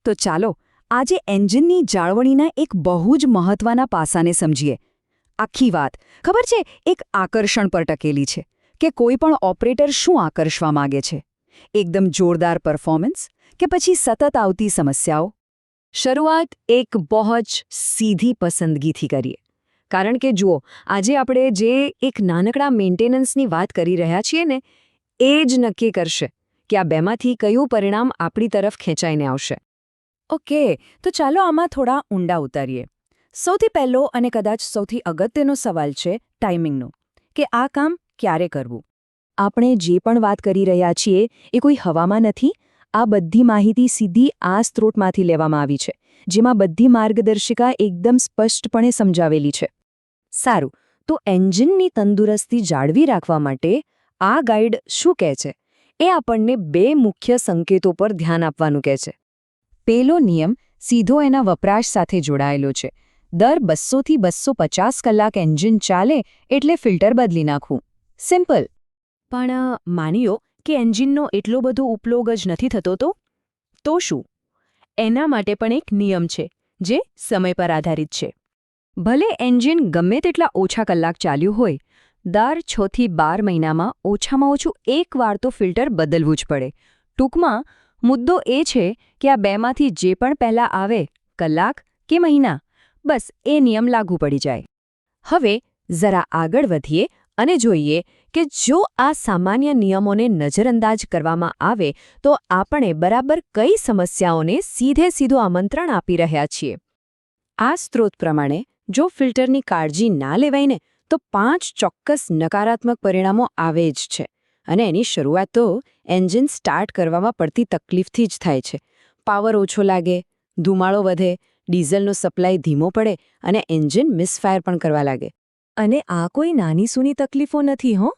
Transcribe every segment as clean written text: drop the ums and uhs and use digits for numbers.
તો ચાલો આજે એન્જિનની જાળવણીના એક બહુ જ મહત્વના પાસાને સમજીએ. આખી વાત ખબર છે એક આકર્ષણ પર ટકેલી છે કે કોઈ પણ ઓપરેટર શું આકર્ષવા માગે છે. એકદમ જોરદાર પરફોર્મન્સ કે પછી સતત આવતી સમસ્યાઓ. શરૂઆત એક બહુ જ સીધી પસંદગીથી કરીએ. કારણ કે જુઓ, આજે આપણે જે એક નાનકડા મેન્ટેનન્સની વાત કરી રહ્યા છીએ ને, એ જ નક્કી કરશે કે આ બેમાંથી કયું પરિણામ આપણી તરફ ખેંચાઈને આવશે. ઓકે, તો ચાલો આમાં થોડા ઊંડા ઉતારીએ. સૌથી પહેલો અને કદાચ સૌથી અગત્યનો સવાલ છે ટાઈમિંગનો, કે આ કામ ક્યારે કરવું. આપણે જે પણ વાત કરી રહ્યા છીએ એ કોઈ હવામાં નથી. આ બધી માહિતી સીધી આ સ્ત્રોતમાંથી લેવામાં આવી છે, જેમાં બધી માર્ગદર્શિકા એકદમ સ્પષ્ટપણે સમજાવેલી છે. સારું, તો એન્જિનની તંદુરસ્તી જાળવી રાખવા માટે આ ગાઈડ શું કહે છે? એ આપણને બે મુખ્ય સંકેતો પર ધ્યાન આપવાનું કહે છે. પહેલો નિયમ સીધો એના વપરાશ સાથે જોડાયેલો છે. દર 200 થી 250 કલાક એન્જિન ચાલે એટલે ફિલ્ટર બદલી નાખવું. સિમ્પલ. પણ માનીઓ કે એન્જિનનો એટલો બધો ઉપયોગ જ નથી થતો તો શું? એના માટે પણ એક નિયમ છે જે સમય પર આધારિત છે. ભલે એન્જિન ગમે તેટલા ઓછા કલાક ચાલ્યું હોય, દર 6 થી 12 મહિનામાં ઓછામાં ઓછું એકવાર તો ફિલ્ટર બદલવું જ પડે. ટૂંકમાં મુદ્દો એ છે કે આ બેમાંથી જે પણ પહેલાં આવે, કલાક કે મહિના, બસ એ નિયમ લાગુ પડી જાય. હવે જરા આગળ વધીએ અને જોઈએ કે જો આ સામાન્ય નિયમોને નજરઅંદાજ કરવામાં આવે તો આપણે બરાબર કઈ સમસ્યાઓને સીધું આમંત્રણ આપી રહ્યા છીએ. આ સ્ત્રોત પ્રમાણે જો ફિલ્ટરની કાળજી ના લેવાય ને તો 5 ચોક્કસ નકારાત્મક પરિણામો આવે જ છે. અને એની શરૂઆત તો એન્જિન સ્ટાર્ટ કરવામાં પડતી તકલીફથી જ થાય છે. પાવર ઓછો લાગે, ધુમાડો વધે, ડીઝલનો સપ્લાય ધીમો પડે અને એન્જિન મિસફાયર પણ કરવા લાગે. અને આ કોઈ નાની સૂની તકલીફો નથી હો.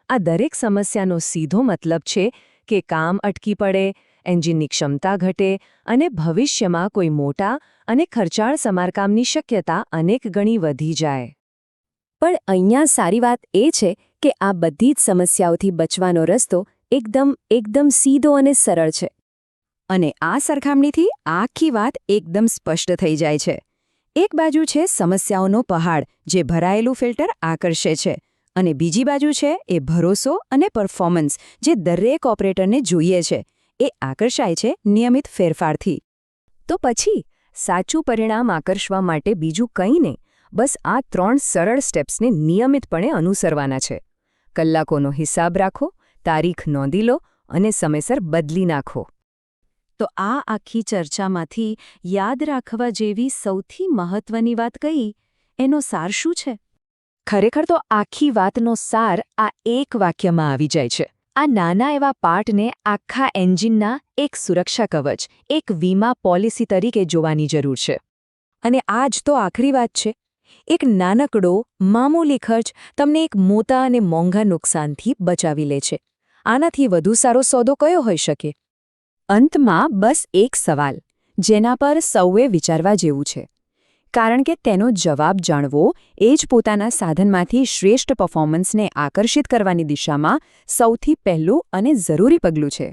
આ દરેક સમસ્યાનો સીધો મતલબ છે કે કામ અટકી પડે, એન્જિનની ક્ષમતા ઘટે અને ભવિષ્યમાં કોઈ મોટા અને ખર્ચાળ સમારકામની શક્યતા અનેક ગણી વધી જાય. પણ અહીંયા સારી વાત એ છે કે આ બધી જ સમસ્યાઓથી બચવાનો રસ્તો એકદમ સીધો અને સરળ છે. અને આ સરખામણીથી આખી વાત એકદમ સ્પષ્ટ થઈ જાય છે. એક બાજુ છે સમસ્યાઓનો પહાડ જે ભરાયેલું ફિલ્ટર આકર્ષે છે, અને બીજી બાજુ છે એ ભરોસો અને પરફોર્મન્સ જે દરેક ઓપરેટરને જોઈએ છે. એ આકર્ષાય છે નિયમિત ફેરફારથી. તો પછી સાચું પરિણામ આકર્ષવા માટે બીજું કંઈ નહીં, બસ આ 3 સરળ સ્ટેપ્સને નિયમિતપણે અનુસરવાના છે. કલાકોનો હિસાબ રાખો, તારીખ નોંધી લો અને સમયસર બદલી નાખો. તો આ આખી ચર્ચામાંથી યાદ રાખવા જેવી સૌથી મહત્વની વાત કઈ? એનો સાર શું છે? ખરેખર તો આખી વાતનો સાર આ એક વાક્યમાં આવી જાય છે. આ નાના એવા પાર્ટને આખા એન્જિનના એક સુરક્ષા કવચ, એક વીમા પોલિસી તરીકે જોવાની જરૂર છે. અને આ જ તો આખરી વાત છે. એક નાનકડો, મામૂલી ખર્ચ તમને એક મોટા અને મોંઘા નુકસાનથી બચાવી લે છે. આનાથી વધુ સારો સોદો કયો હોઈ શકે? અંતમાં બસ એક સવાલ, જેના પર સૌએ વિચારવા જેવું છે. કારણ કે તેનો જવાબ જાણવો એ જ પોતાના સાધનમાંથી શ્રેષ્ઠ પરફોર્મન્સને આકર્ષિત કરવાની દિશામાં સૌથી પહેલું અને જરૂરી પગલું છે.